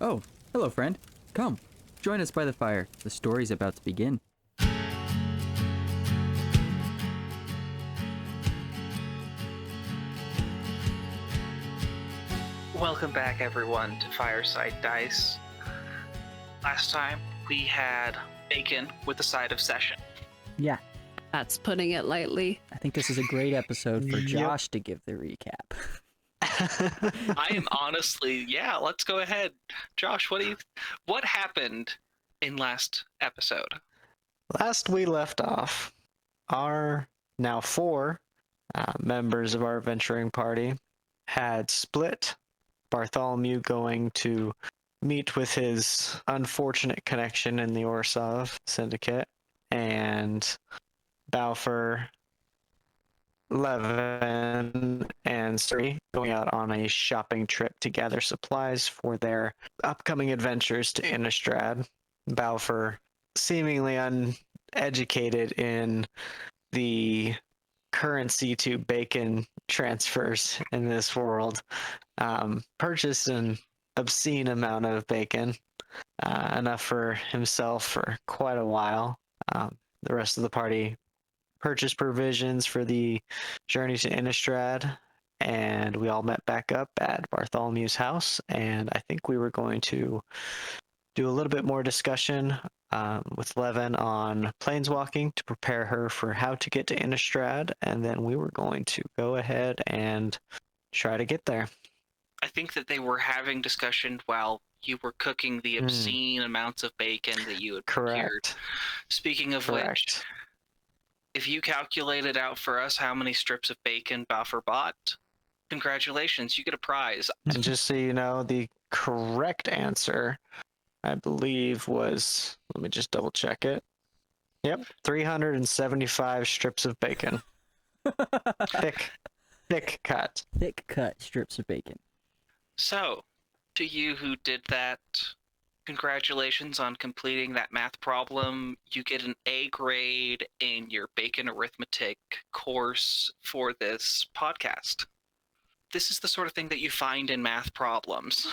Oh, hello, friend. Come, join us by the fire. The story's about to begin. Welcome back, everyone, to Fireside Dice. Last time, we had bacon with a side of session. Yeah, That's putting it lightly. I think this is a great episode for Josh to give the recap. I am honestly, let's go ahead. Josh, what happened in last episode? Last we left off, our now four members of our adventuring party had split. Bartholomew going to meet with his unfortunate connection in the Orsov Syndicate, and Bafuur, Leven, and Suri going out on a shopping trip to gather supplies for their upcoming adventures to Innistrad. Bafuur seemingly uneducated in the currency to bacon transfers in this world, purchased an obscene amount of bacon, enough for himself for quite a while. The rest of the party purchased provisions for the journey to Innistrad, and we all met back up at Bartholomew's house, and I think we were going to do a little bit more discussion with Leven on planeswalking to prepare her for how to get to Innistrad, and then we were going to go ahead and try to get there. I think that they were having discussion while you were cooking the obscene amounts of bacon that you had procured. Correct. Speaking of which, if you calculated out for us how many strips of bacon Bafuur bought, congratulations, you get a prize. And just so you know, the correct answer, I believe, was, let me just double check it. Yep, 375 strips of bacon. Thick cut. Thick cut strips of bacon. So, to you who did that, congratulations on completing that math problem. You get an A grade in your bacon arithmetic course for this podcast. This is the sort of thing that you find in math problems.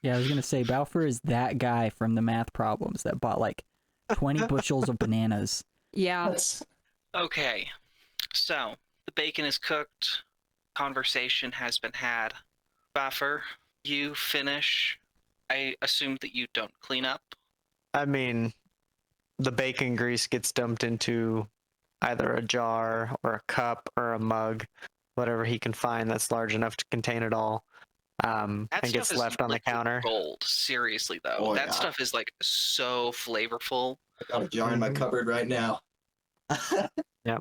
Yeah, I was going to say, Bafuur is that guy from the math problems that bought like 20 bushels of bananas. Yeah. Okay, so the bacon is cooked. Conversation has been had. Bafuur, you finish. I assume that you don't clean up. I mean, the bacon grease gets dumped into either a jar or a cup or a mug, whatever he can find that's large enough to contain it all, and gets left on the counter. Gold, seriously though, that stuff is like so flavorful. I got a jar in my cupboard right now. Yeah.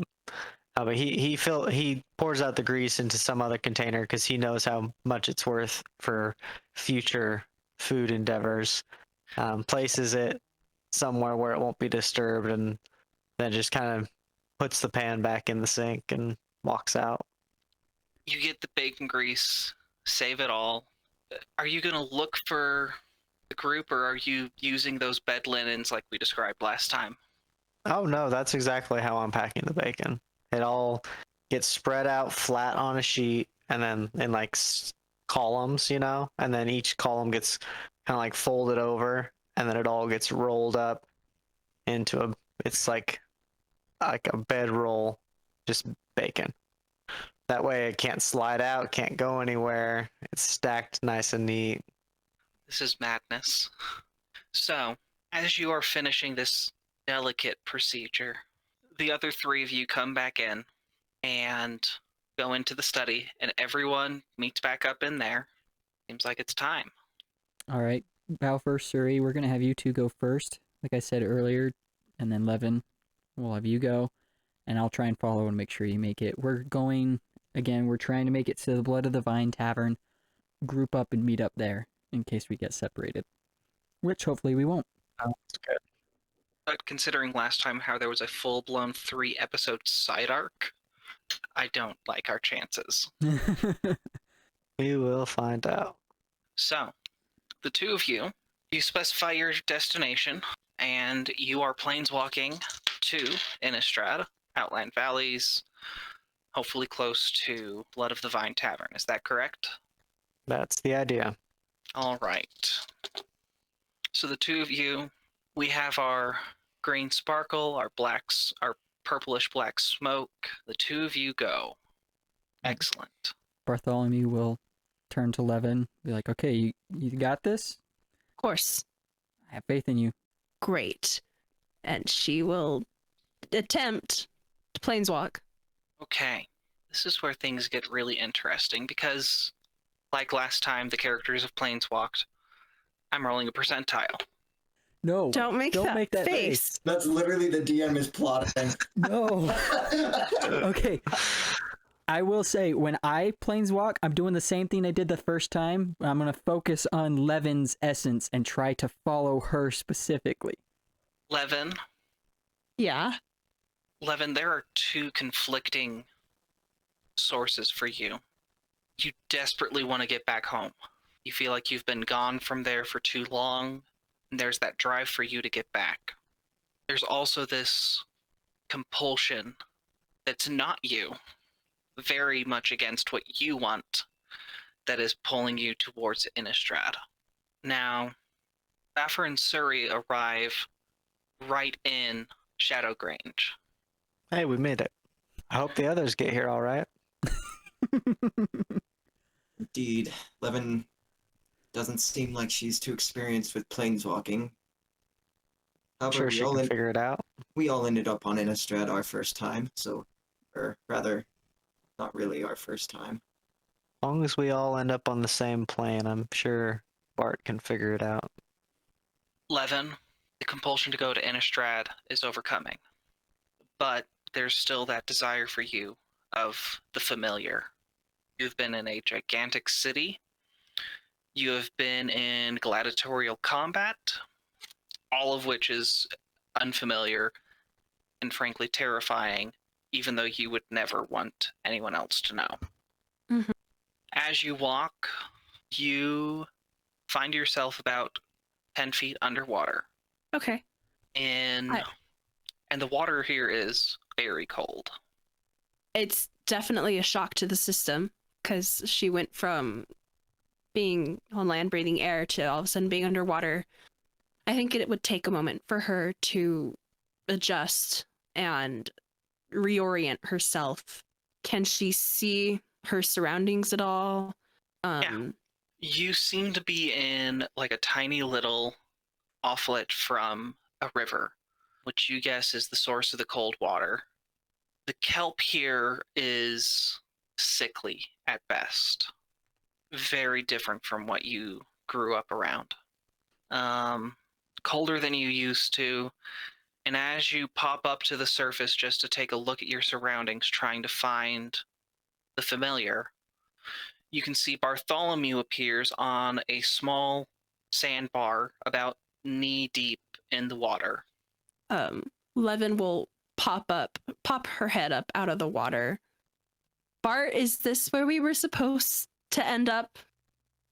But he pours out the grease into some other container because he knows how much it's worth for future food endeavors. Places it somewhere where it won't be disturbed, and then just kind of puts the pan back in the sink and walks out. You get the bacon grease, save it all. Are you gonna look for the group, or are you using those bed linens like we described last time? Oh no, that's exactly how I'm packing the bacon. It all gets spread out flat on a sheet, and then in like columns, and then each column gets kind of like folded over, and then it all gets rolled up into it's like a bedroll, just bacon. That way it can't slide out, can't go anywhere. It's stacked nice and neat. This is madness. So, as you are finishing this delicate procedure, the other three of you come back in and go into the study, and everyone meets back up in there. Seems like it's time. All right, Bafuur, Suri, we're going to have you two go first, like I said earlier, and then Leven, we'll have you go, and I'll try and follow and make sure you make it. We're trying to make it to the Blood of the Vine Tavern, group up and meet up there in case we get separated, which hopefully we won't. That's good. But considering last time how there was a full-blown 3-episode side arc, I don't like our chances. We will find out. So, the two of you specify your destination, and you are planeswalking to Innistrad, Outland Valleys, hopefully close to Blood of the Vine Tavern. Is that correct? That's the idea. All right. So the two of you, we have our green sparkle, our purplish black smoke. The two of you go. Excellent. Bartholomew will turn to Leven, be like, okay, you got this? Of course. I have faith in you. Great. And she will attempt to planeswalk. Okay. This is where things get really interesting because, like last time the characters have planeswalked, I'm rolling a percentile. No. Don't make that face. That's literally the DM is plotting. No. Okay. I will say, when I planeswalk, I'm doing the same thing I did the first time. I'm going to focus on Levin's essence and try to follow her specifically. Leven, Yeah. there are two conflicting sources for you. You desperately want to get back home. You feel like you've been gone from there for too long, and there's that drive for you to get back. There's also this compulsion that's not you, very much against what you want, that is pulling you towards Innistrad. Now, Bafuur and Suri arrive right in Shadowgrange. Hey, we made it. I hope the others get here all right. Indeed. Leven doesn't seem like she's too experienced with planeswalking. I'm However, sure she can figure it out. we all ended up on Innistrad our first time, or rather, not really our first time. As long as we all end up on the same plane, I'm sure Bart can figure it out. Leven, the compulsion to go to Innistrad is overcoming. But there's still that desire for you of the familiar. You've been in a gigantic city. You have been in gladiatorial combat, all of which is unfamiliar and frankly terrifying, even though you would never want anyone else to know. Mhm. As you walk, you find yourself about 10 feet underwater. Okay. And the water here is very cold. It's definitely a shock to the system because she went from being on land breathing air to all of a sudden being underwater. I think it would take a moment for her to adjust and reorient herself. Can she see her surroundings at all? Yeah. You seem to be in like a tiny little offlet from a river, which you guess is the source of the cold water. The kelp here is sickly at best. Very different from what you grew up around. Colder than you used to. And as you pop up to the surface just to take a look at your surroundings, trying to find the familiar, you can see Bartholomew appears on a small sandbar about knee deep in the water. Leven will pop her head up out of the water. Bart, is this where we were supposed to end up?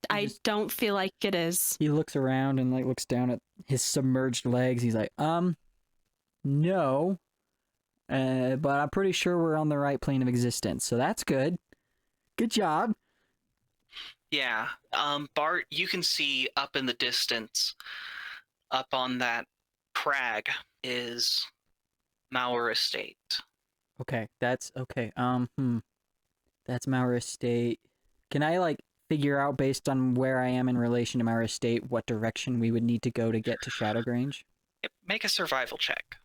I don't feel like it is. He looks around and like looks down at his submerged legs. He's like, no. But I'm pretty sure we're on the right plane of existence, so that's good. Good job. Yeah. Bart, you can see up in the distance, up on that crag, is Mauer Estate. Okay, that's okay. That's Mauer Estate. Can I like figure out based on where I am in relation to Mauer Estate what direction we would need to go to get to Shadowgrange? Yep, make a survival check.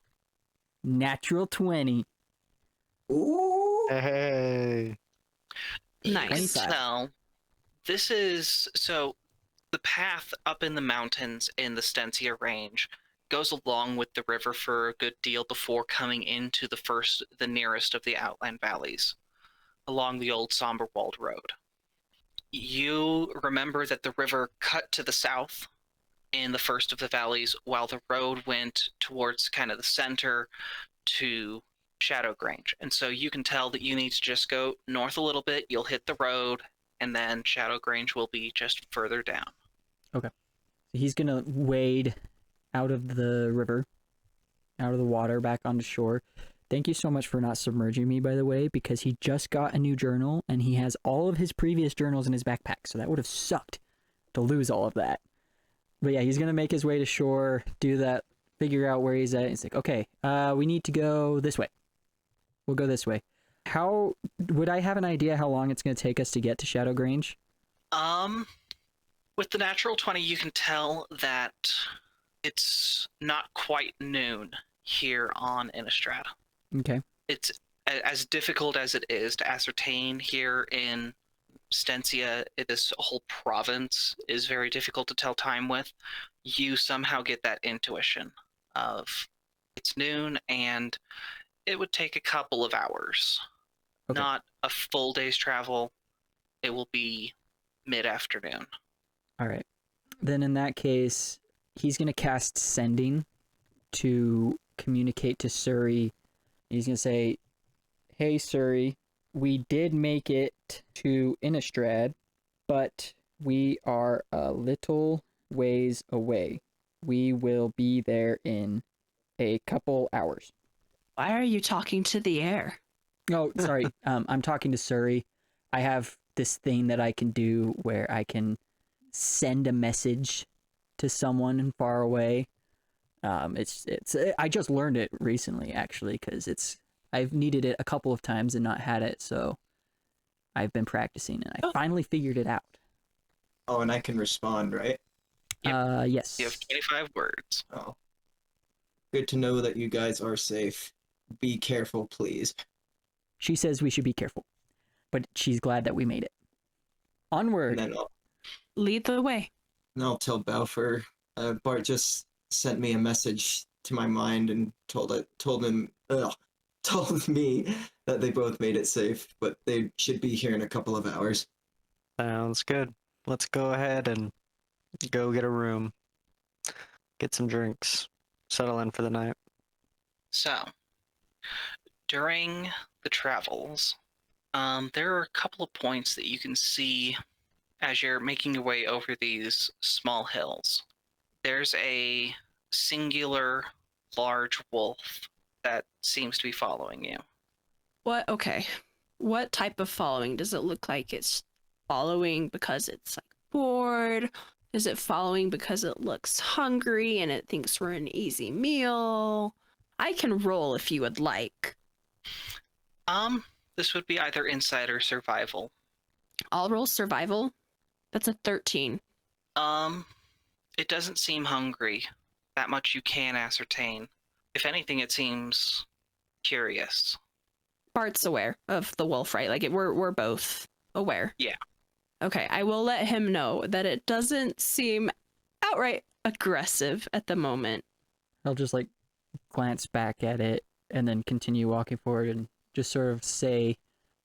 Natural 20. Ooh! Hey. Nice. You can tell this is so the path up in the mountains in the Stensia range goes along with the river for a good deal before coming into the nearest of the outland valleys along the old Somberwald Road. You remember that the river cut to the south in the first of the valleys while the road went towards kind of the center to Shadowgrange. And so you can tell that you need to just go north a little bit, you'll hit the road, and then Shadowgrange will be just further down. Okay. So he's gonna wade out of the river, out of the water, back onto shore. Thank you so much for not submerging me, by the way, because he just got a new journal, and he has all of his previous journals in his backpack, so that would have sucked to lose all of that. But yeah, he's gonna make his way to shore, do that, figure out where he's at. He's like, okay, we need to go this way. We'll go this way. How would I have an idea how long it's gonna take us to get to Shadowgrange? With the natural 20, you can tell that it's not quite noon here on Innistrad. Okay. It's as difficult as it is to ascertain here in Stencia. This whole province is very difficult to tell time with. You somehow get that intuition of it's noon and it would take a couple of hours. Okay. Not a full day's travel. It will be mid-afternoon. All right. Then in that case, he's going to cast Sending to communicate to Suri. He's going to say, hey, Suri, we did make it to Innistrad, but we are a little ways away. We will be there in a couple hours. Why are you talking to the air? Oh, sorry. I'm talking to Suri. I have this thing that I can do where I can send a message to someone far away. I just learned it recently, actually, because I've needed it a couple of times and not had it, so I've been practicing and I finally figured it out. Oh, and I can respond, right? Yes. You have 25 words. Oh. Good to know that you guys are safe. Be careful, please. She says we should be careful, but she's glad that we made it. Onward. And then Lead the way. I'll tell Bafuur. Bart just sent me a message to my mind and told me that they both made it safe, but they should be here in a couple of hours. Sounds good. Let's go ahead and go get a room, get some drinks, settle in for the night. So, during the travels, there are a couple of points that you can see as you're making your way over these small hills. There's a singular large wolf that seems to be following you. What? Okay. What type of following? Does it look like it's following because it's like bored? Is it following because it looks hungry and it thinks we're an easy meal? I can roll if you would like. This would be either insight or survival. I'll roll survival. That's a 13. It doesn't seem hungry. That much you can ascertain. If anything, it seems curious. Bart's aware of the wolf, right? Like we're both aware. Yeah. Okay, I will let him know that it doesn't seem outright aggressive at the moment. I'll just like glance back at it and then continue walking forward and just sort of say,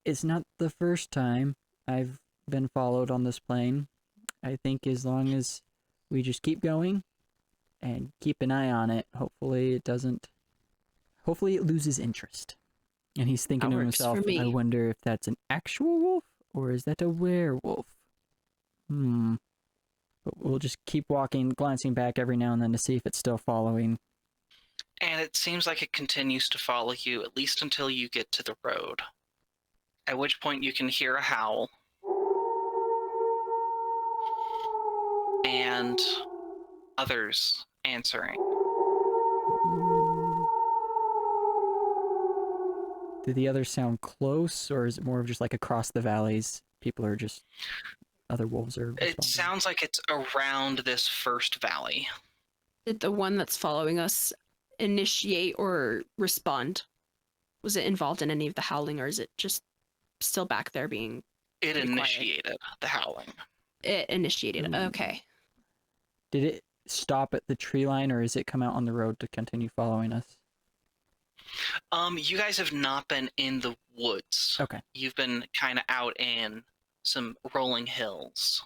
it's not the first time I've been followed on this plane. I think as long as we just keep going and keep an eye on it, hopefully it loses interest. And he's thinking That to works himself, for me. I wonder if that's an actual wolf or is that a werewolf? But we'll just keep walking, glancing back every now and then to see if it's still following. And it seems like it continues to follow you, at least until you get to the road. At which point you can hear a howl. And others answering. Do the others sound close, or is it more of just like across the valleys? People are just... Other wolves are responding? It sounds like it's around this first valley. Did the one that's following us initiate or respond? Was it involved in any of the howling, or is it just still back there being... It Pretty quiet. initiated the howling. It initiated. Ooh. Okay. Did it stop at the tree line, or is it come out on the road to continue following us? You guys have not been in the woods. Okay. You've been kind of out in some rolling hills.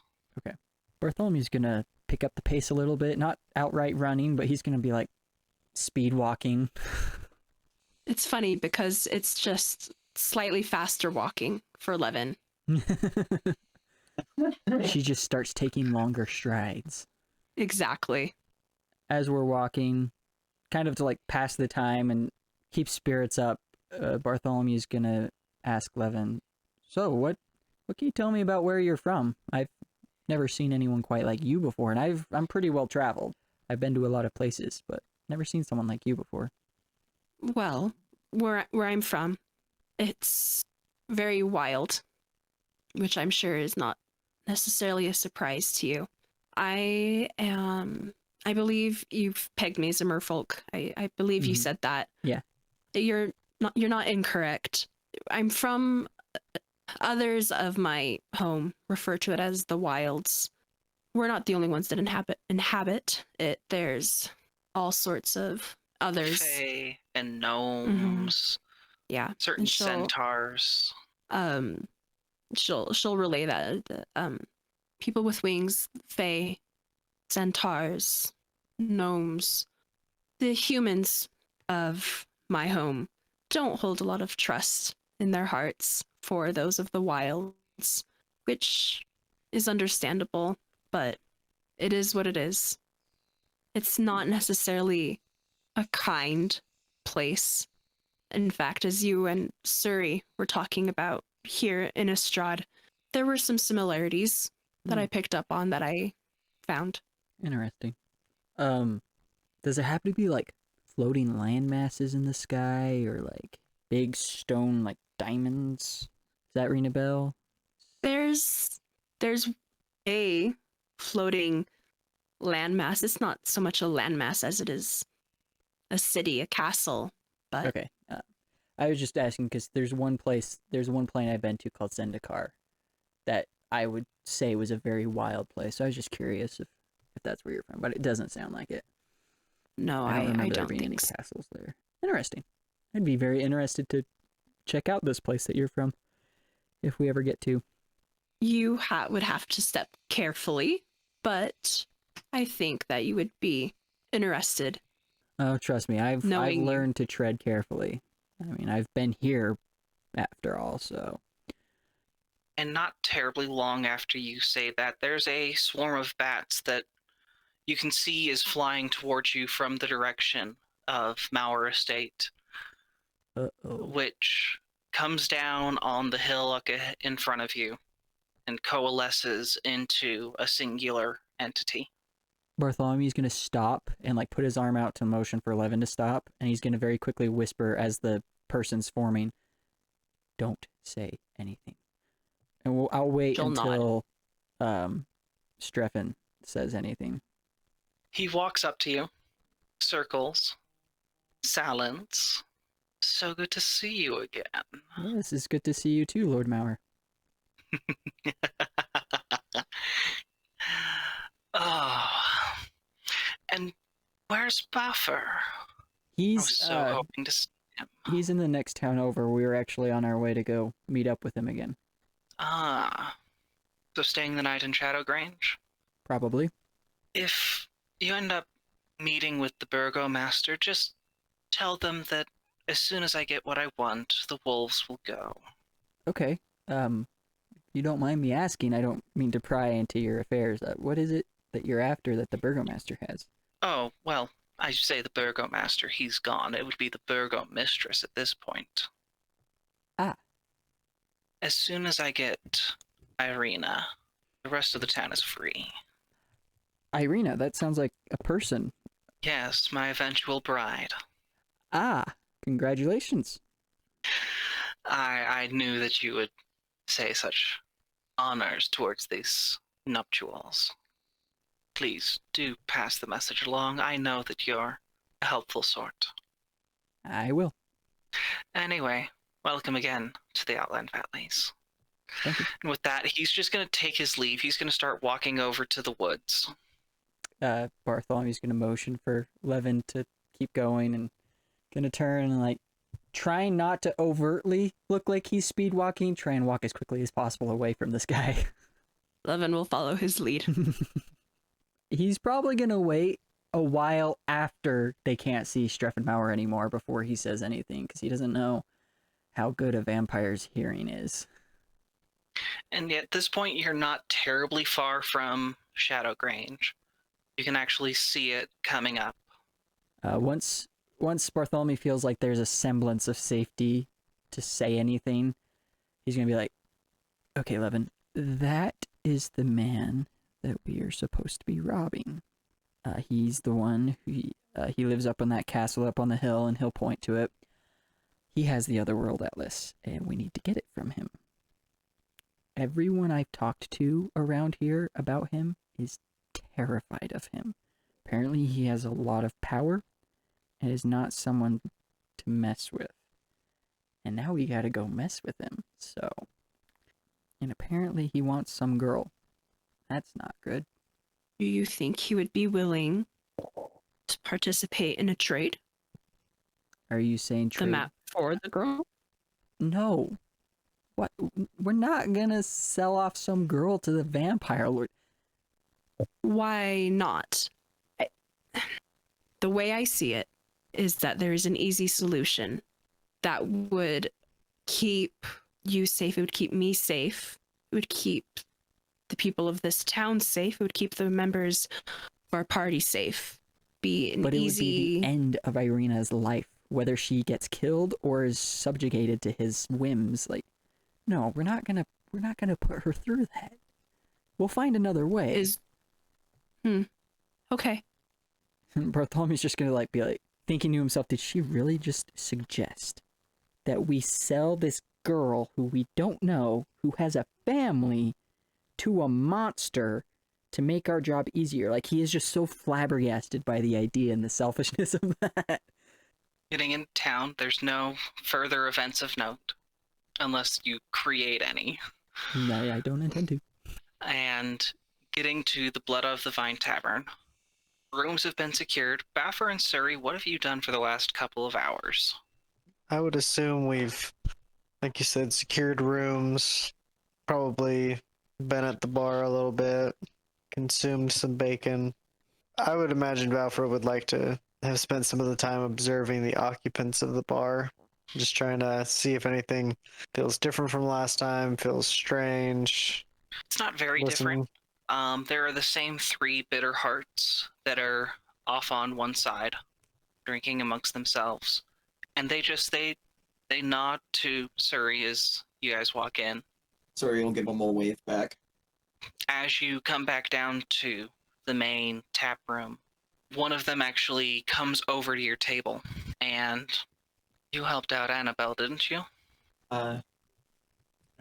Bartholomew's gonna pick up the pace a little bit, not outright running, but he's gonna be like speed walking. It's funny because it's just slightly faster walking for Leven. She just starts taking longer strides. Exactly. As we're walking, kind of to like pass the time and keep spirits up, Bartholomew's gonna ask Leven, so what can you tell me about where you're from? I've never seen anyone quite like you before, and I'm pretty well traveled. I've been to a lot of places, but never seen someone like you before. Well, where I'm from, it's very wild, which I'm sure is not necessarily a surprise to you. I believe you've pegged me as a merfolk. I believe you Mhm. said that. Yeah. You're not incorrect. I'm from others of my home refer to it as the wilds. We're not the only ones that inhabit it. There's all sorts of others. Fae and gnomes, Yeah. certain And centaurs. um she'll relay that people with wings, fae, centaurs, gnomes, the humans of my home don't hold a lot of trust in their hearts for those of the wilds, which is understandable, but it is what it is. It's not necessarily a kind place. In fact, as you and Suri were talking about here in Innistrad, there were some similarities that I picked up on that I found. Interesting. Does it happen to be like floating land masses in the sky, or like big stone like diamonds? Does that ring a bell? There's a floating landmass. It's not so much a landmass as it is a city, a castle, but Okay. I was just asking because there's one plane I've been to called Zendikar that I would say was a very wild place. So I was just curious if that's where you're from, but it doesn't sound like it. no, I don't remember I there don't being any think so. castles there. Interesting. I'd be very interested to check out this place that you're from if we ever get to. You would have to step carefully, but I think that you would be interested. Oh, trust me, I've Knowing you. learned to tread carefully. I mean, I've been here after all, so And not terribly long after you say that, there's a swarm of bats that you can see is flying towards you from the direction of Mauer Estate, uh-oh. which comes down on the hillock in front of you and coalesces into a singular entity. Bartholomew's gonna stop and like put his arm out to motion for Leven to stop, and he's gonna very quickly whisper as the person's forming, "Don't say anything." And I'll wait She'll until Streffen says anything. He walks up to you, circles, silence. So good to see you again. Yes, it's good to see you too, Lord Mauer. Oh, and where's Bafuur? I He's was so hoping to see him. he's in the next town over. We were actually on our way to go meet up with him again. Ah, so staying the night in Shadow Grange? Probably. If you end up meeting with the Burgomaster, just tell them that as soon as I get what I want, the wolves will go. Okay. You don't mind me asking, I don't mean to pry into your affairs. What is it that you're after that the Burgomaster has? Oh, well, I say the Burgomaster, he's gone. It would be the Burgomistress at this point. Ah. As soon as I get Irina, the rest of the town is free. Irina, that sounds like a person. Yes, my eventual bride. Ah, congratulations. I knew that you would say such honors towards these nuptials. Please do pass the message along. I know that you're a helpful sort. I will. Anyway, welcome again to the Outland Valleys. Thank you. And with that, he's just going to take his leave. He's going to start walking over to the woods. Bartholomew's gonna motion for Leven to keep going and gonna turn and like trying not to overtly look like he's speed walking, try and walk as quickly as possible away from this guy. Leven will follow his lead. He's probably gonna wait a while after they can't see Streffenmauer anymore before he says anything, because he doesn't know how good a vampire's hearing is. And at this point, you're not terribly far from Shadow Grange. You can actually see it coming up. Once Bartholomew feels like there's a semblance of safety to say anything, he's gonna be like, "Okay, Leven, that is the man you're supposed to be robbing. He's the one who he lives up in that castle up on the hill, and he'll point to it. He has the Otherworld Atlas, and we need to get it from him. Everyone I've talked to around here about him is terrified of him. Apparently he has a lot of power and is not someone to mess with. And now we gotta go mess with him, so... And apparently he wants some girl. That's not good. Do you think he would be willing to participate in a trade? Are you saying trade? The map for the girl? No. What? We're not gonna sell off some girl to the vampire lord. Why not? The way I see it is that there is an easy solution that would keep you safe. It would keep me safe. It would keep the people of this town safe. It would keep the members of our party safe. Be an But it easy... would be the end of Irina's life, whether she gets killed or is subjugated to his whims. Like, no, we're not gonna put her through that. We'll find another way. Okay. Bartholomew's just gonna be like thinking to himself, did she really just suggest that we sell this girl who we don't know, who has a family, to a monster to make our job easier? Like, he is just so flabbergasted by the idea and the selfishness of that. Getting in town, there's no further events of note, unless you create any. No, I don't intend to. And getting to the Blood of the Vine Tavern. Rooms have been secured. Bafuur and Suri, what have you done for the last couple of hours? I would assume we've, like you said, secured rooms, probably been at the bar a little bit, consumed some bacon. I would imagine Bafuur would like to have spent some of the time observing the occupants of the bar, just trying to see if anything feels different from last time, feels strange. It's not very different. There are the same 3 bitter hearts that are off on one side, drinking amongst themselves. And they nod to Suri as you guys walk in. Sorry, you'll give them a wave back. As you come back down to the main tap room, one of them actually comes over to your table. And you helped out Annabelle, didn't you?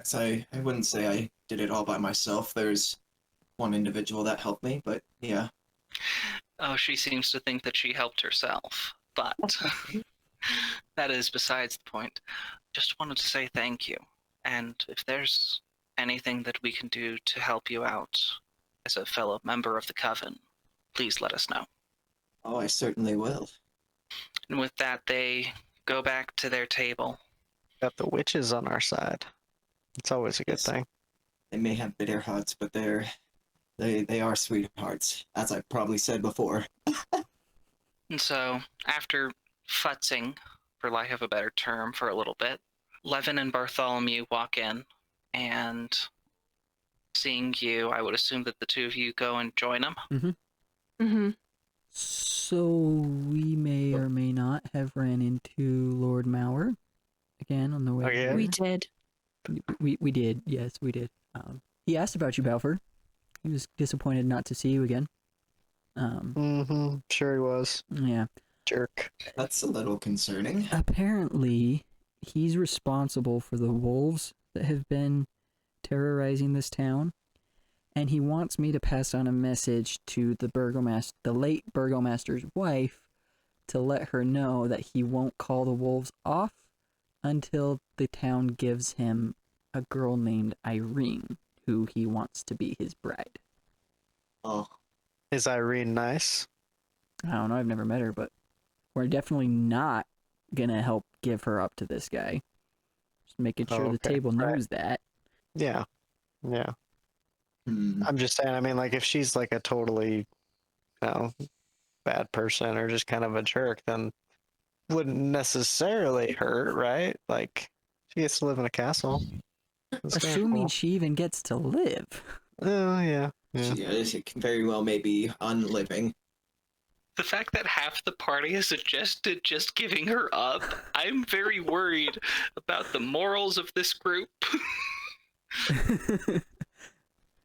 So I wouldn't say I did it all by myself. There's one individual that helped me, but yeah. Oh, she seems to think that she helped herself, but that is besides the point. Just wanted to say thank you, and if there's anything that we can do to help you out as a fellow member of the Coven, please let us know. Oh, I certainly will. And with that, they go back to their table. Got the witches on our side. It's always a good Yes. thing. They may have bitter hearts, but they are sweethearts, as I've probably said before. And so, after futzing, for lack of a better term, for a little bit, Leven and Bartholomew walk in, and seeing you, I would assume that the two of you go and join them. Mm-hmm. So we may or may not have ran into Lord Mauer again on the way. Oh, yeah? We did. We did, yes, we did. He asked about you, Bafuur. He was disappointed not to see you again. Sure he was. Yeah. Jerk. That's a little concerning. Apparently, he's responsible for the wolves that have been terrorizing this town, and he wants me to pass on a message to the late burgomaster's wife, to let her know that he won't call the wolves off until the town gives him a girl named Irene, who he wants to be his bride. Oh, Is Irene nice? I don't know, I've never met her, but we're definitely not gonna help give her up to this guy. Just making sure the Okay, table right. knows that. Yeah. I'm just saying, I mean, like, if she's like a totally, bad person or just kind of a jerk, then wouldn't necessarily hurt, right? Like, she gets to live in a castle. That's kinda Assuming cool. she even gets to live. Oh, yeah. she can very well maybe unliving. The fact that half the party has suggested just giving her up, I'm very worried about the morals of this group.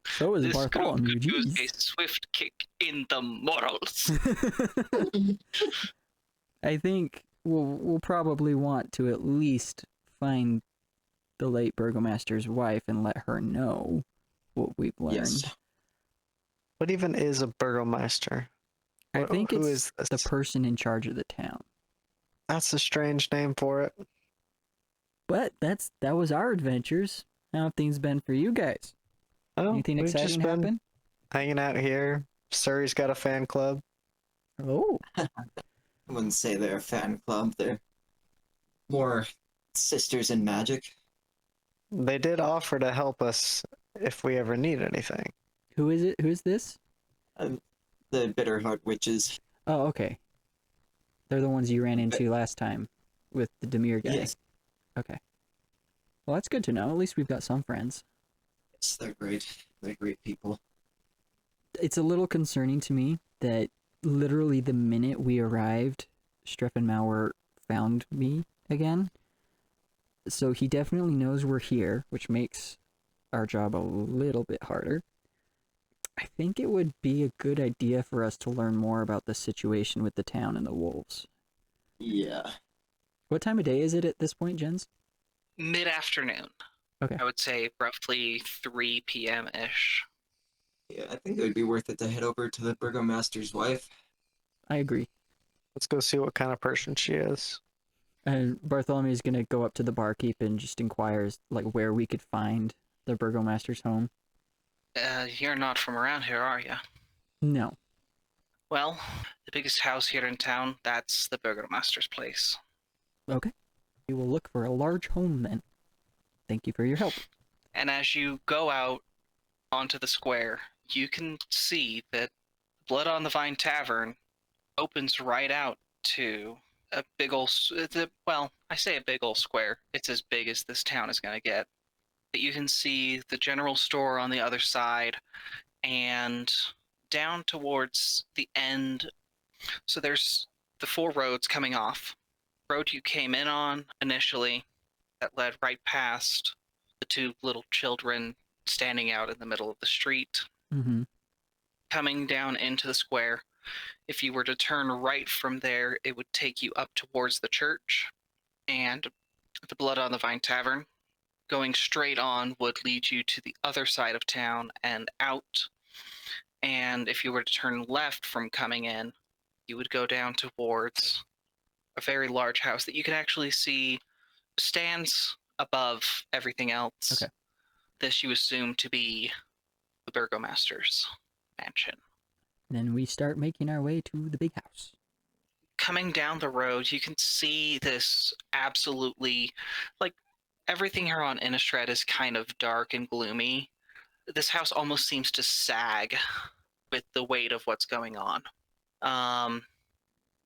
So is This group Bartholomew. could use a Jeez. swift kick in the morals. I think we'll probably want to at least find the late burgomaster's wife and let her know what we've learned. Yes. What even is a burgomaster? I think Who it's is this? the person in charge of the town. That's a strange name for it. But that was our adventures. How have things been for you guys? Oh, Anything we've just exciting been happen? hanging out here. Suri's got a fan club. Oh, I wouldn't say they're a fan club. They're more sisters in magic. They did offer to help us if we ever need anything. who is it? Who's this? The Bitterheart Witches. Oh, okay. They're the ones you ran into last time with the Demir guy. Yes. Okay. Well, that's good to know. At least we've got some friends. Yes, they're great. They're great people. It's a little concerning to me that literally the minute we arrived, Streffenmauer found me again. So he definitely knows we're here, which makes our job a little bit harder. I think it would be a good idea for us to learn more about the situation with the town and the wolves. Yeah. What time of day is it at this point, Jens? Mid-afternoon. Okay. I would say roughly 3 p.m.-ish. Yeah, I think it would be worth it to head over to the Burgomaster's wife. I agree. Let's go see what kind of person she is. And Bartholomew's gonna go up to the barkeep and just inquire like where we could find the burgomaster's home. You're not from around here, are you? No. Well, the biggest house here in town, that's the Burgomaster's place. Okay. We will look for a large home then. Thank you for your help. And as you go out onto the square, you can see that Blood on the Vine Tavern opens right out to a big old, well, I say a big old square. It's as big as this town is going to get. But you can see the general store on the other side, and down towards the end. So there's the 4 roads coming off. Road you came in on initially that led right past the 2 little children standing out in the middle of the street. Mm-hmm. Coming down into the square, if you were to turn right from there, it would take you up towards the church and the Blood on the Vine Tavern. Going straight on would lead you to the other side of town and out. And if you were to turn left from coming in, you would go down towards a very large house that you can actually see stands above everything else. Okay. This you assume to be the Burgomaster's mansion. Then we start making our way to the big house. Coming down the road, you can see this absolutely, like, everything here on Innistrad is kind of dark and gloomy. This house almost seems to sag with the weight of what's going on.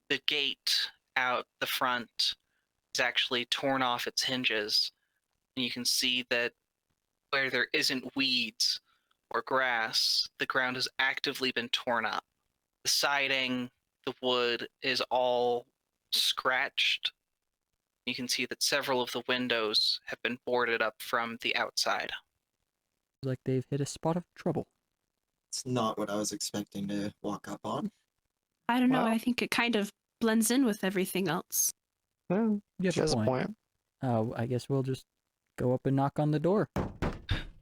The gate out the front is actually torn off its hinges, and you can see that where there isn't weeds or grass, the ground has actively been torn up. The siding, the wood is all scratched. You can see that several of the windows have been boarded up from the outside. Like they've hit a spot of trouble. It's not what I was expecting to walk up on. I don't know. Well- I think it kind of blends in with everything else. Well, You she have has a a point. I guess we'll just go up and knock on the door.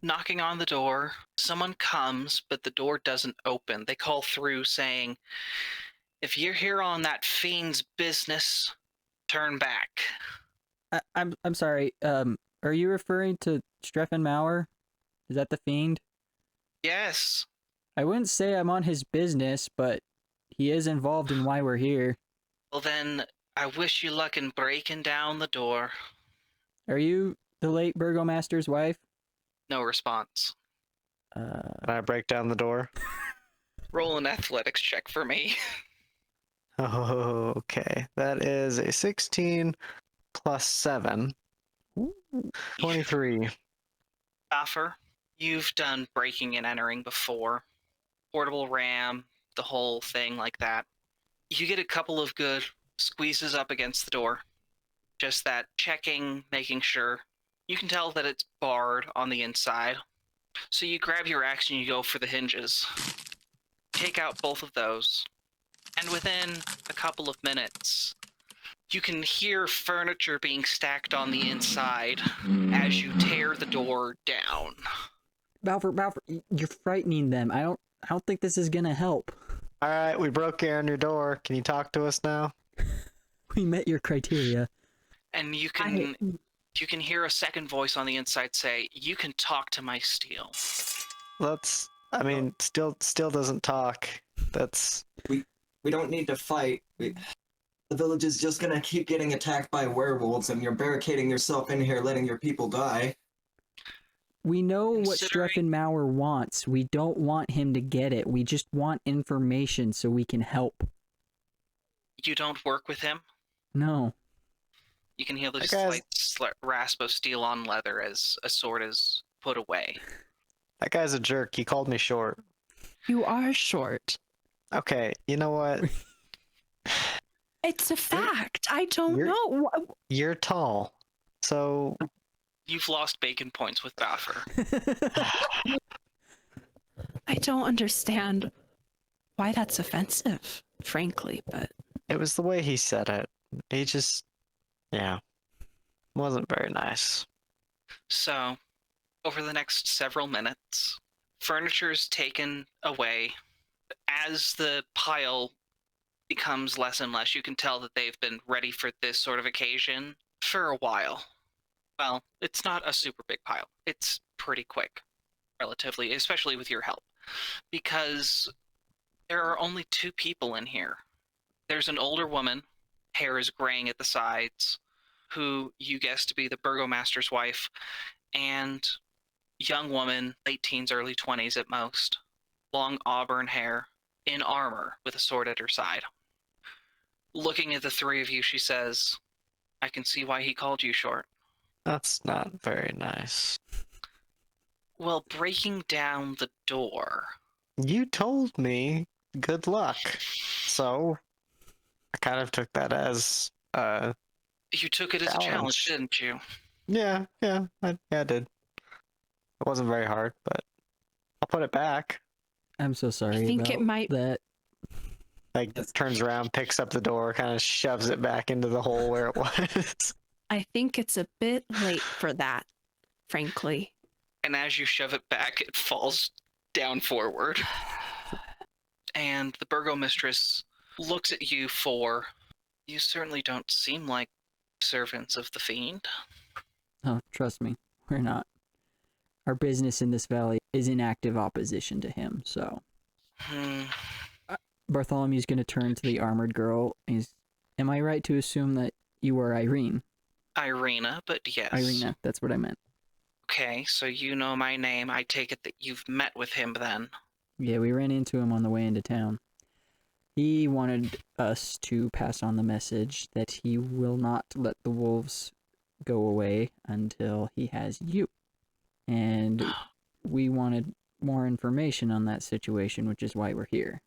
Knocking on the door, someone comes, but the door doesn't open. They call through saying, "If you're here on that fiend's business, turn back." I'm sorry. Are you referring to Streffenmauer? Is that the fiend? Yes. I wouldn't say I'm on his business, but he is involved in why we're here. Well then, I wish you luck in breaking down the door. Are you the late burgomaster's wife? No response. Can I break down the door? Roll an athletics check for me. Oh, okay. That is a 16 plus 7. 23. Bafuur, you've done breaking and entering before. Portable RAM, the whole thing like that. You get a couple of good squeezes up against the door. Just that checking, making sure. You can tell that it's barred on the inside. So you grab your axe and you go for the hinges. Take out both of those. And within a couple of minutes, you can hear furniture being stacked on the inside as you tear the door down. Bafuur, you're frightening them. I don't think this is gonna help. All right, we broke in your door. Can you talk to us now? We met your criteria. And you can hear a second voice on the inside say, "You can talk to my steel." Still doesn't talk. We don't need to fight. The village is just gonna keep getting attacked by werewolves, and you're barricading yourself in here, letting your people die. We know what Considering- Streffenmauer wants. We don't want him to get it. We just want information so we can help. You don't work with him? No. You can hear the That guy's- slight rasp of steel on leather as a sword is put away. That guy's a jerk. He called me short. You are short. Okay, you know what? It's a fact. I don't You're- know. You're tall. So You've lost bacon points with Bafuur. I don't understand why that's offensive, frankly, but it was the way he said it. He just, yeah, wasn't very nice. So, over the next several minutes, furniture is taken away. As the pile becomes less and less, you can tell that they've been ready for this sort of occasion for a while. Well, it's not a super big pile. It's pretty quick, relatively, especially with your help, because there are only 2 people in here. There's an older woman, hair is graying at the sides, who you guess to be the burgomaster's wife, and young woman, late teens, early 20s at most, long auburn hair, in armor with a sword at her side. Looking at the 3 of you, she says, "I can see why he called you short." That's not very nice. Well, breaking down the door. You told me good luck. So I kind of took that as You took it as a challenge, Challenge. didn't you? yeah, I did. It wasn't very hard, but I'll put it back. I'm so sorry I think about it might- that. Like turns around, picks up the door, kind of shoves it back into the hole where it was. I think it's a bit late for that, frankly. And as you shove it back, it falls down forward. And the burgomistress looks at you for, "You certainly don't seem like servants of the fiend." Oh, trust me, we're not. Our business in this valley is in active opposition to him, so. Bartholomew's gonna turn to the armored girl. Am I right to assume that you are Irene? Irina, but yes. Irina, that's what I meant. Okay, so you know my name. I take it that you've met with him then. Yeah, we ran into him on the way into town. He wanted us to pass on the message that he will not let the wolves go away until he has you. And we wanted more information on that situation, which is why we're here.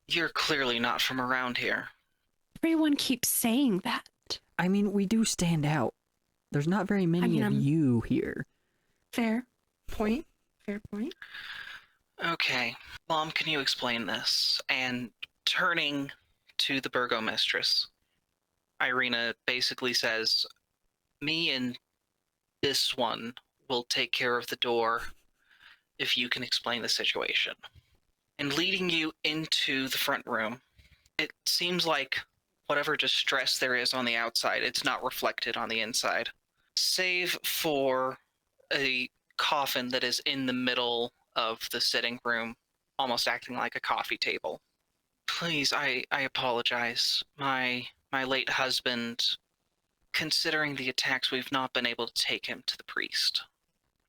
You're clearly not from around here. Everyone keeps saying that. I mean, we do stand out. There's not very many of you here. Fair point. Fair point. Okay, Mom, can you explain this? And turning to the burgomistress, Irina basically says, "Me and this one will take care of the door if you can explain the situation." And leading you into the front room, it seems like whatever distress there is on the outside, it's not reflected on the inside, save for a coffin that is in the middle of the sitting room, almost acting like a coffee table. "Please, I apologize. My late husband, considering the attacks, we've not been able to take him to the priest."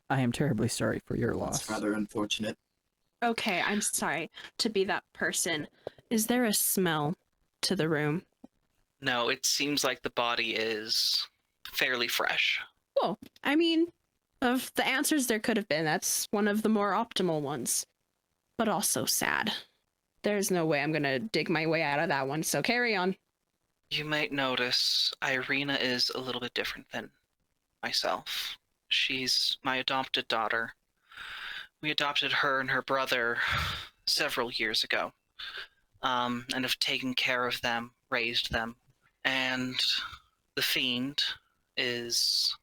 I am terribly sorry for your loss. That's rather unfortunate. Okay, I'm sorry to be that person. Is there a smell to the room? No, it seems like the body is fairly fresh. Well, I mean, of the answers there could have been, that's one of the more optimal ones. But also sad. There's no way I'm gonna dig my way out of that one, so carry on. You might notice Irina is a little bit different than myself. She's my adopted daughter. We adopted her and her brother several years ago, and have taken care of them, raised them. And the fiend is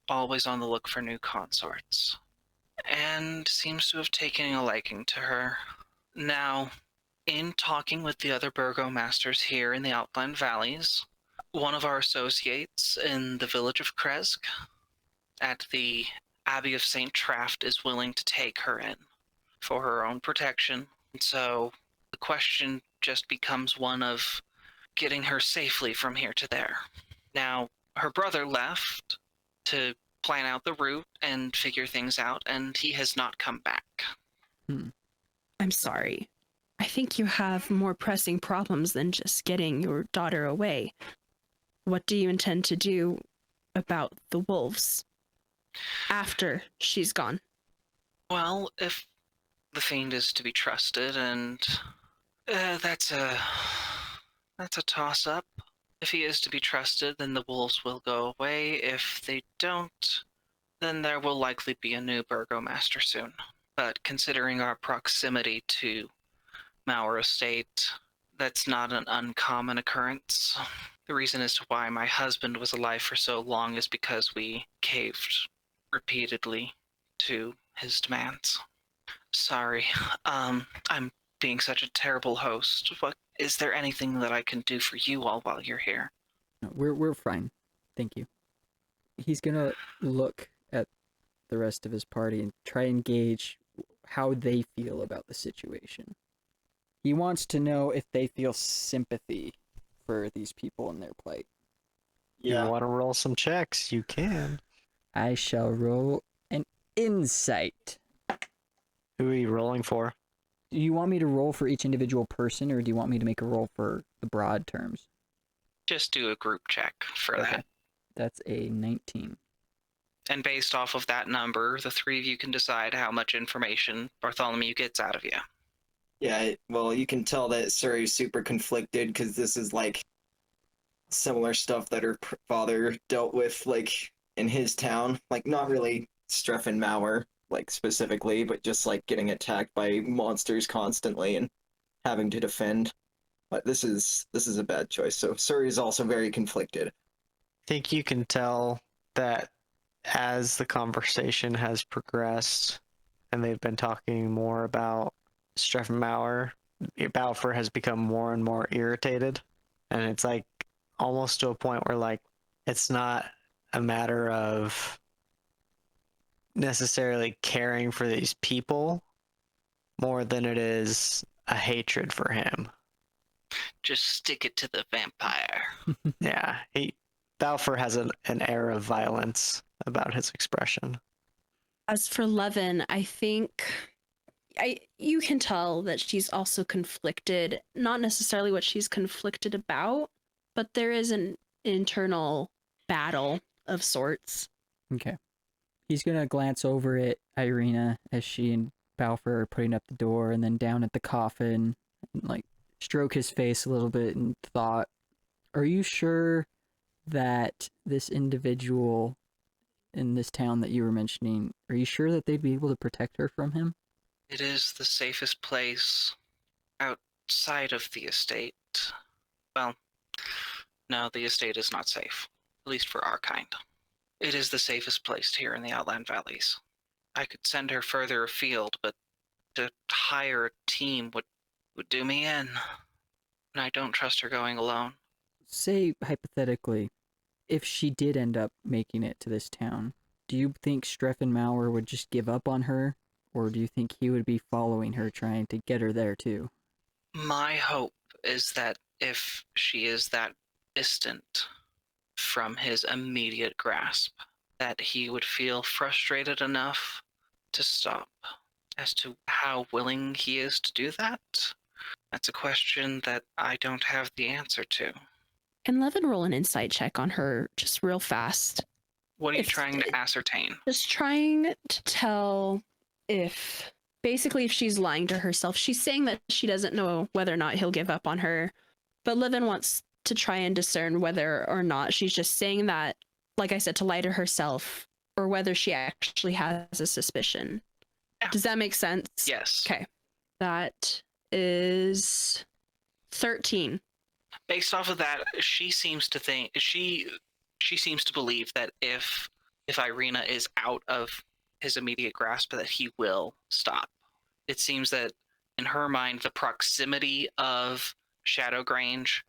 always on the look for new consorts, and seems to have taken a liking to her. Now, in talking with the other burgomasters here in the Outland Valleys, one of our associates in the village of Kresk at the Abbey of St. Traft is willing to take her in for her own protection. And so the question just becomes one of getting her safely from here to there. Now, her brother left to plan out the route and figure things out, and he has not come back. I'm sorry. I think you have more pressing problems than just getting your daughter away. What do you intend to do about the wolves after she's gone? Well, if the fiend is to be trusted, and that's a toss-up. If he is to be trusted, then the wolves will go away. If they don't, then there will likely be a new burgomaster soon. But considering our proximity to Mauer Estate, that's not an uncommon occurrence. The reason as to why my husband was alive for so long is because we caved repeatedly to his demands. Sorry, I'm being such a terrible host. What is there anything that I can do for you all while you're here? No, we're fine. Thank you. He's gonna look at the rest of his party and try and gauge how they feel about the situation. He wants to know if they feel sympathy for these people in their plight. You want to roll some checks? You can. I shall roll an insight. Who are you rolling for? Do you want me to roll for each individual person, or do you want me to make a roll for the broad terms? Just do a group check for that. That's a 19. And based off of that number, the three of you can decide how much information Bartholomew gets out of you. Yeah, well, you can tell that Suri's super conflicted because this is like similar stuff that her father dealt with, like in his town. Like, not really Streffen Mauer, like specifically, but just like getting attacked by monsters constantly and having to defend. But this is a bad choice. So Suri is also very conflicted. I think you can tell that as the conversation has progressed and they've been talking more about Streffenmauer, Bafuur has become more and more irritated. And it's like almost to a point where like it's not a matter of necessarily caring for these people more than it is a hatred for him. Just stick it to the vampire. Yeah, Bafuur has an air of violence about his expression. As for Leven, I think you can tell that she's also conflicted, not necessarily what she's conflicted about, but there is an internal battle of sorts. Okay. He's gonna glance over at Irina as she and Bafuur are putting up the door, and then down at the coffin, and like stroke his face a little bit in thought. Are you sure that this individual in this town that you were mentioning, are you sure that they'd be able to protect her from him? It is the safest place outside of the estate. Well, no, the estate is not safe, at least for our kind. It is the safest place here in the Outland Valleys. I could send her further afield, but to hire a team would do me in. And I don't trust her going alone. Say, hypothetically, if she did end up making it to this town, do you think Streffenmauer would just give up on her? Or do you think he would be following her, trying to get her there too? My hope is that if she is that distant from his immediate grasp, that he would feel frustrated enough to stop. As to how willing he is to do that, that's a question that I don't have the answer to. Can Leven roll an insight check on her just real fast? What are you trying to ascertain? Just trying to tell if she's lying to herself. She's saying that she doesn't know whether or not he'll give up on her, but Leven wants to try and discern whether or not she's just saying that, like I said, to lie to herself, or whether she actually has a suspicion. Yeah. Does that make sense? Yes. Okay. That is 13. Based off of that, she seems to think she seems to believe that if Irina is out of his immediate grasp, that he will stop. It seems that in her mind, the proximity of Shadowgrange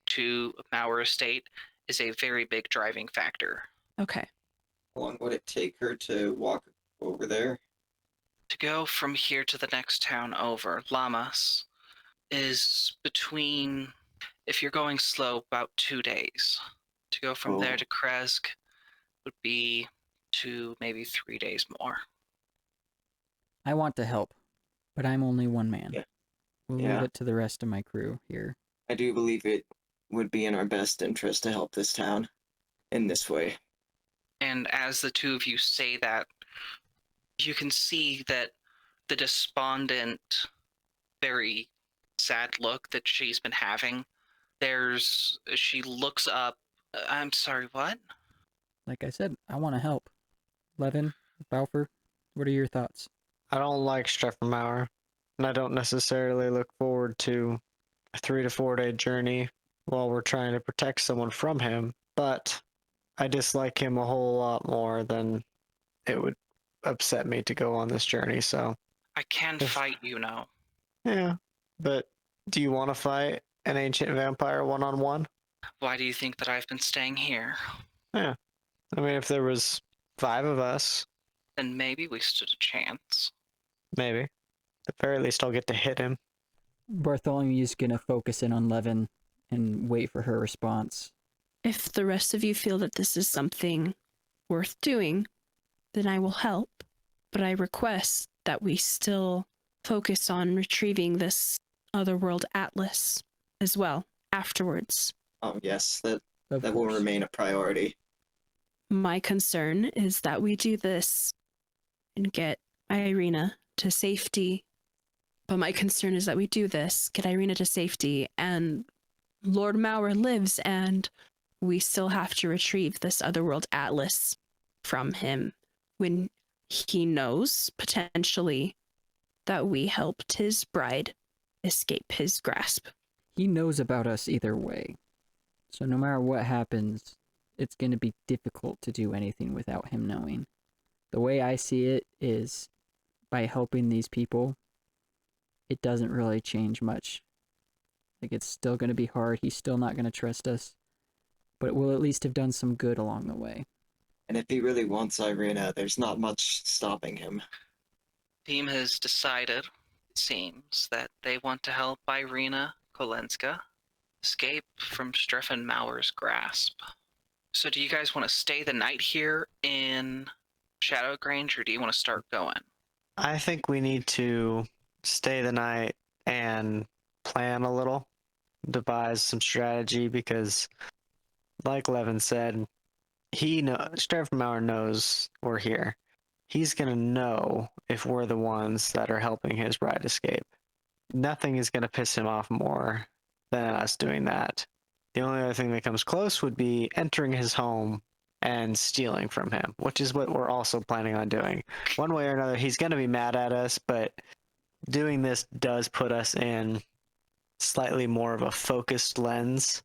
to Mauer Estate is a very big driving factor. Okay. How long would it take her to walk over there? To go from here to the next town over, Lamas, is between, if you're going slow, about 2 days. To go from there to Kresk would be 2, maybe 3 days more. I want to help, but I'm only one man. Yeah. We'll Yeah. leave it to the rest of my crew here. I do believe it would be in our best interest to help this town in this way. And as the two of you say that, you can see that the despondent, very sad look that she's been having, she looks up. I'm sorry, what? Like I said, I want to help. Leven, Bafuur, what are your thoughts? I don't like Streffermauer, and I don't necessarily look forward to a 3 to 4 day journey while we're trying to protect someone from him, but I dislike him a whole lot more than it would upset me to go on this journey, so I can fight, you know. yeah. But do you want to fight an ancient vampire one-on-one? Why do you think that I've been staying here? Yeah. I mean, if there was 5 of us, Then maybe we stood a chance. maybe. At the very least, I'll get to hit him. Bartholomew's gonna focus in on Leven and wait for her response. If the rest of you feel that this is something worth doing, then I will help. But I request that we still focus on retrieving this Otherworld Atlas as well afterwards. Yes, that Of will course. remain a priority. My concern is that we do this and get Irina to safety. But my concern is that we do this, get Irina to safety, and Lord Mauer lives, and we still have to retrieve this Otherworld Atlas from him when he knows, potentially, that we helped his bride escape his grasp. He knows about us either way. So no matter what happens, it's going to be difficult to do anything without him knowing. The way I see it is, by helping these people, it doesn't really change much. Like, it's still going to be hard. He's still not going to trust us. But we'll at least have done some good along the way. And if he really wants Irina, there's not much stopping him. Team has decided, it seems, that they want to help Irina Kolenska escape from Streffen Mauer's grasp. So do you guys want to stay the night here in Shadowgrange, or do you want to start going? I think we need to stay the night and plan a little, devise some strategy, because, like Leven said, Streffermauer knows we're here. He's gonna know if we're the ones that are helping his bride escape. Nothing is gonna piss him off more than us doing that. The only other thing that comes close would be entering his home and stealing from him, which is what we're also planning on doing. One way or another, he's going to be mad at us, but doing this does put us in slightly more of a focused lens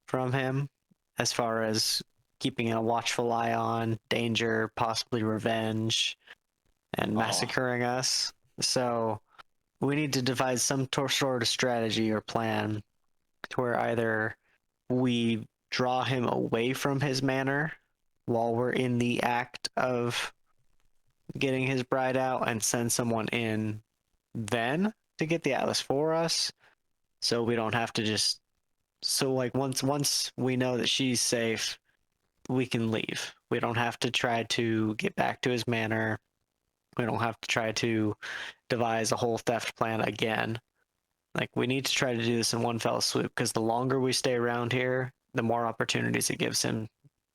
from him as far as keeping a watchful eye on danger, possibly revenge, and massacring us. So we need to devise some sort of strategy or plan to where either we draw him away from his manor while we're in the act of getting his bride out and send someone in then to get the Atlas for us, so we don't have to just once we know that she's safe, we can leave. We don't have to try to get back to his manor. We don't have to try to devise a whole theft plan again. Like, we need to try to do this in one fell swoop, because the longer we stay around here, the more opportunities it gives him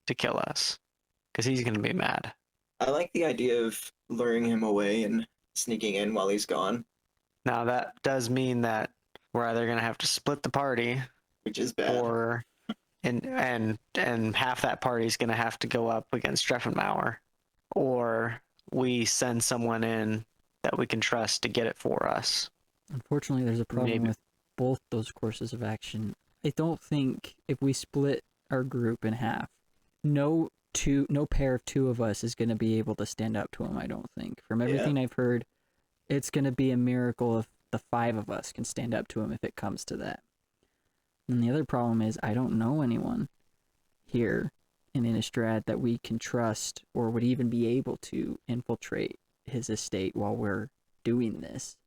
to kill us, because he's going to be mad. I like the idea of luring him away and sneaking in while he's gone, Now, that does mean that we're either going to have to split the party, which is bad. or and half that party is going to have to go up against Streffenmauer, or we send someone in that we can trust to get it for us. Unfortunately, there's a problem Maybe. with both those courses of action. I don't think if we split our group in half, no pair of two of us is going to be able to stand up to him, I don't think. From everything I've heard, it's going to be a miracle if the 5 of us can stand up to him if it comes to that. And the other problem is I don't know anyone here in Innistrad that we can trust or would even be able to infiltrate his estate while we're doing this.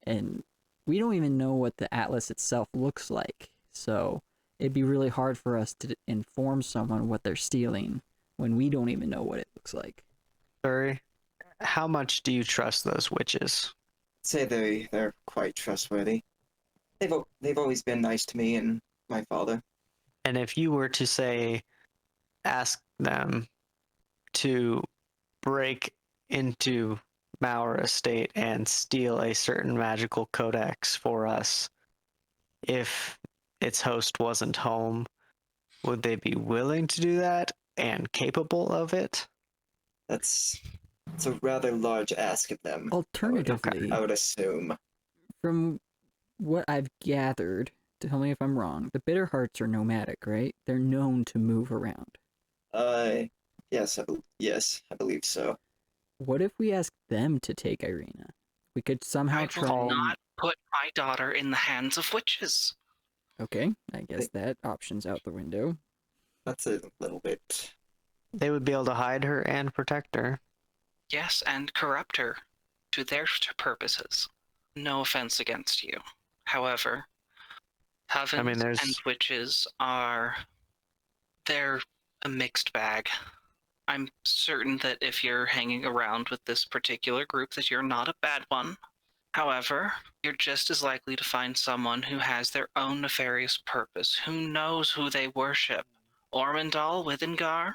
And we don't even know what the Atlas itself looks like. So it'd be really hard for us to inform someone what they're stealing when we don't even know what it looks like. Suri, how much do you trust those witches? Say they're quite trustworthy. They've always been nice to me and my father. And if you were to say, ask them to break into Mauer Estate and steal a certain magical codex for us, if its host wasn't home, would they be willing to do that and capable of it? It's a rather large ask of them. Alternatively, I would assume. from what I've gathered, tell me if I'm wrong, the Bitter Hearts are nomadic, right? They're known to move around. Yes, I believe so. What if we ask them to take Irina? We could somehow I try will and... not put my daughter in the hands of witches. Okay, I guess that option's out the window. That's a little bit. They would be able to hide her and protect her. Yes, and corrupt her to their purposes. No offense against you. However, Covens and witches they're a mixed bag. I'm certain that if you're hanging around with this particular group that you're not a bad one. However, you're just as likely to find someone who has their own nefarious purpose, who knows who they worship. Ormondal, Withengar?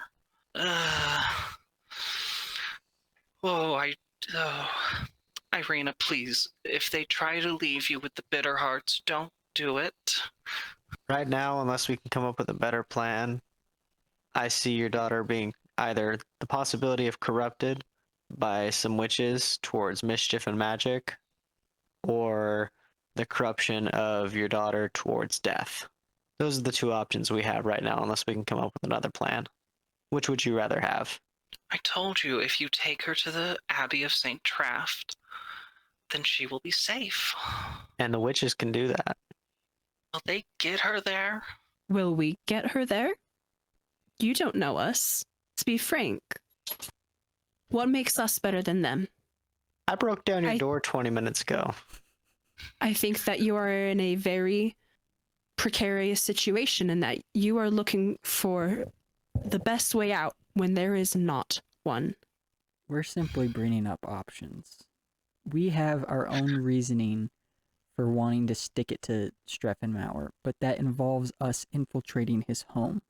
Irina, please, if they try to leave you with the bitter hearts, don't do it. Right now, unless we can come up with a better plan, I see your daughter being either the possibility of corrupted by some witches towards mischief and magic, or the corruption of your daughter towards death. Those are the 2 options we have right now, unless we can come up with another plan. Which would you rather have? I told you, if you take her to the Abbey of St. Traft, then she will be safe. And the witches can do that. Will they get her there? Will we get her there? You don't know us. To be frank, what makes us better than them? I broke down your door 20 minutes ago. I think that you are in a very precarious situation and that you are looking for the best way out when there is not one. We're simply bringing up options. We have our own reasoning for wanting to stick it to Streffenmauer, but that involves us infiltrating his home.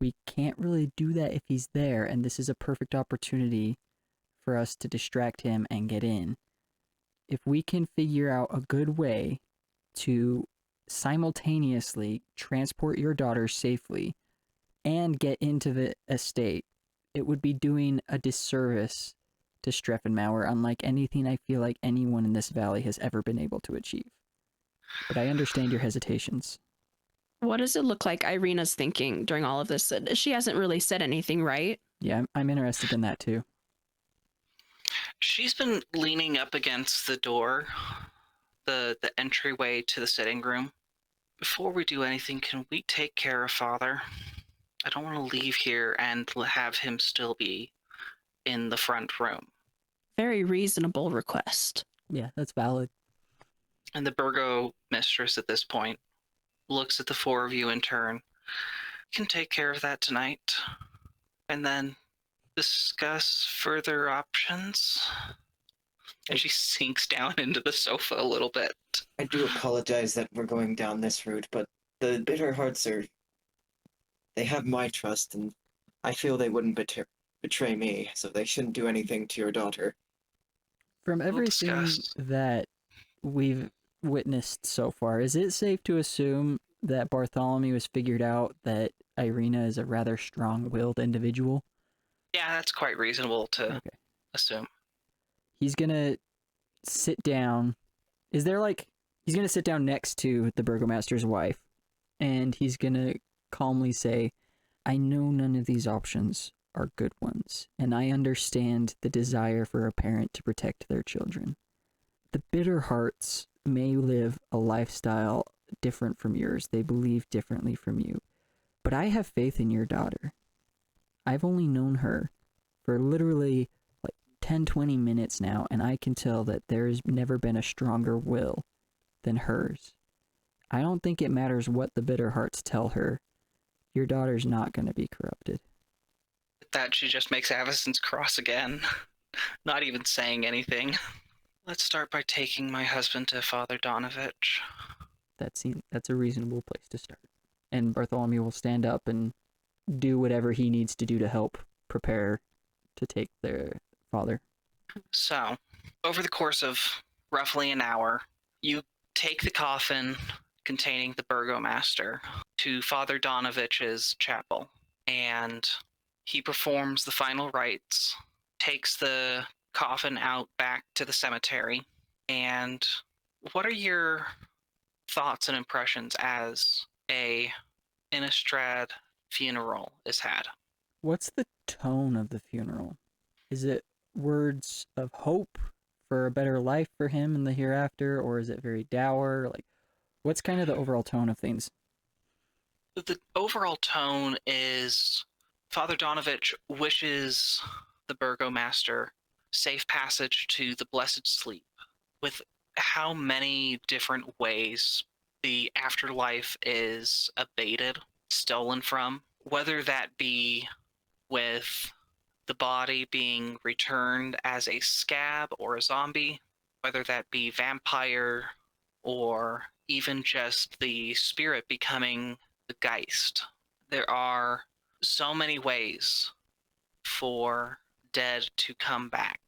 We can't really do that if he's there, and this is a perfect opportunity for us to distract him and get in. If we can figure out a good way to simultaneously transport your daughter safely and get into the estate, it would be doing a disservice to Streffenmauer, unlike anything I feel like anyone in this valley has ever been able to achieve. But I understand your hesitations. What does it look like Irina's thinking during all of this? She hasn't really said anything, right? Yeah, I'm interested in that too. She's been leaning up against the door, the entryway to the sitting room. Before we do anything, can we take care of Father? I don't want to leave here and have him still be in the front room. Very reasonable request. Yeah, that's valid. And the Burgo mistress at this point looks at the 4 of you in turn. Can take care of that tonight. And then discuss further options. And she sinks down into the sofa a little bit. I do apologize that we're going down this route, but the bitter hearts they have my trust, and I feel they wouldn't betray me, so they shouldn't do anything to your daughter. From everything that we've witnessed so far, is it safe to assume that Bartholomew has figured out that Irina is a rather strong-willed individual? Yeah, that's quite reasonable to assume. He's gonna sit down. Is there like, he's going to sit down next to the burgomaster's wife, and he's going to calmly say, I know none of these options are good ones, and I understand the desire for a parent to protect their children. The bitter hearts may live a lifestyle different from yours. They believe differently from you. But I have faith in your daughter. I've only known her for literally like 10, 20 minutes now, and I can tell that there's never been a stronger will than hers. I don't think it matters what the bitter hearts tell her. Your daughter's not going to be corrupted. With that, she just makes Avacyn's cross again, not even saying anything. Let's start by taking my husband to Father Donovich. That's a reasonable place to start. And Bartholomew will stand up and do whatever he needs to do to help prepare to take their father. So, over the course of roughly an hour, you take the coffin containing the burgomaster to Father Donovich's chapel, and he performs the final rites, takes the coffin out back to the cemetery. And what are your thoughts and impressions as a Innistrad funeral is had? What's the tone of the funeral? Is it words of hope for a better life for him in the hereafter, or is it very dour? Like, what's kind of the overall tone of things? The overall tone is Father Donovich wishes the burgomaster safe passage to the blessed sleep. With how many different ways the afterlife is abated, stolen from, whether that be with the body being returned as a scab or a zombie, whether that be vampire, or even just the spirit becoming the Geist. There are so many ways for dead to come back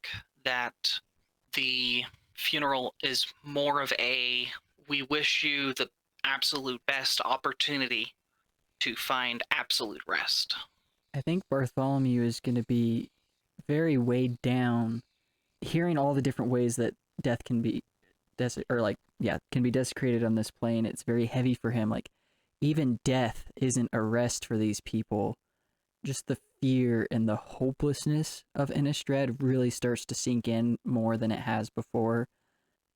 that the funeral is more of a, we wish you the absolute best opportunity to find absolute rest. I think Bartholomew is going to be very weighed down, hearing all the different ways that death can be, can be desecrated on this plane. It's very heavy for him. Like, even death isn't a rest for these people. Just the fear and the hopelessness of Innistrad really starts to sink in more than it has before.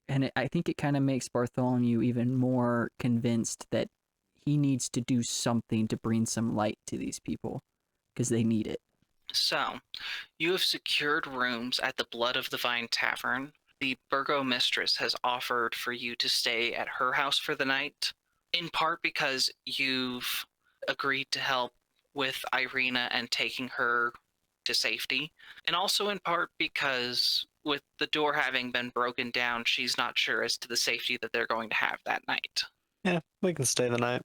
And I think it kind of makes Bartholomew even more convinced that he needs to do something to bring some light to these people, because they need it. So, you have secured rooms at the Blood of the Vine Tavern. The burgomistress has offered for you to stay at her house for the night, in part because you've agreed to help with Irina and taking her to safety, and also in part because with the door having been broken down, she's not sure as to the safety that they're going to have that night. Yeah, we can stay the night.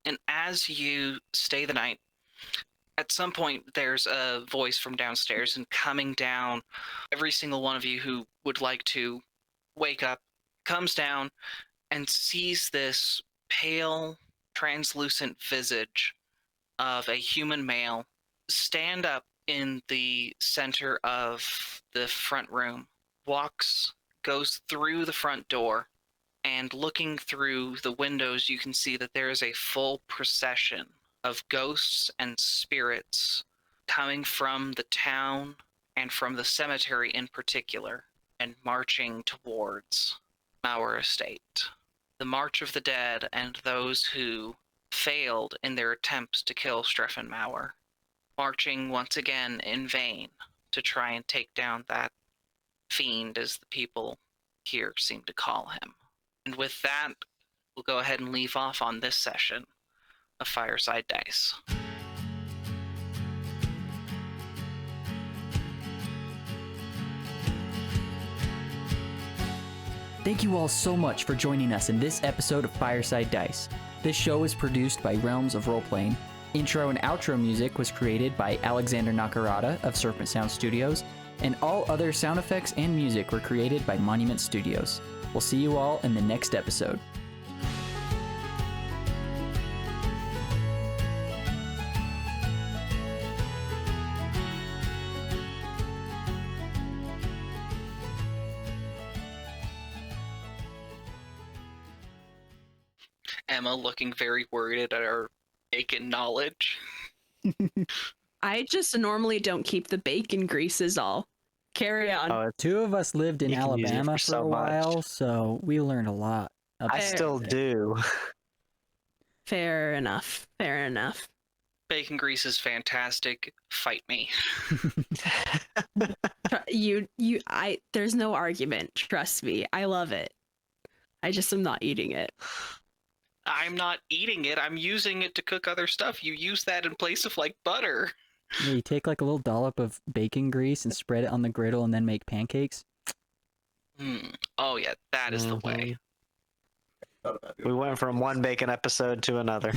And as you stay the night, at some point there's a voice from downstairs, and coming down, every single one of you who would like to wake up comes down and sees this pale, translucent visage of a human male stand up in the center of the front room, goes through the front door, and looking through the windows, you can see that there is a full procession of ghosts and spirits coming from the town and from the cemetery in particular, and marching towards our estate. The March of the Dead and those who failed in their attempts to kill Streffen Mauer, marching once again in vain to try and take down that fiend, as the people here seem to call him. And with that, we'll go ahead and leave off on this session of Fireside Dice. Thank you all so much for joining us in this episode of Fireside Dice. This show is produced by Realms of Roleplaying. Intro and outro music was created by Alexander Nakarada of Serpent Sound Studios, and all other sound effects and music were created by Monument Studios. We'll see you all in the next episode. Emma looking very worried at our bacon knowledge. I just normally don't keep the bacon grease is all. Carry on. Oh, Two of us lived in You can use it Alabama for for so a much. while, so we learned a lot. I still do. Fair enough. Fair enough. Bacon grease is fantastic. Fight me. There's no argument. Trust me. I love it. I just am not eating it. I'm not eating it. I'm using it to cook other stuff. You use that in place of like butter. Yeah, you take like a little dollop of bacon grease and spread it on the griddle and then make pancakes. Oh yeah, that is the way. We went from one bacon episode to another.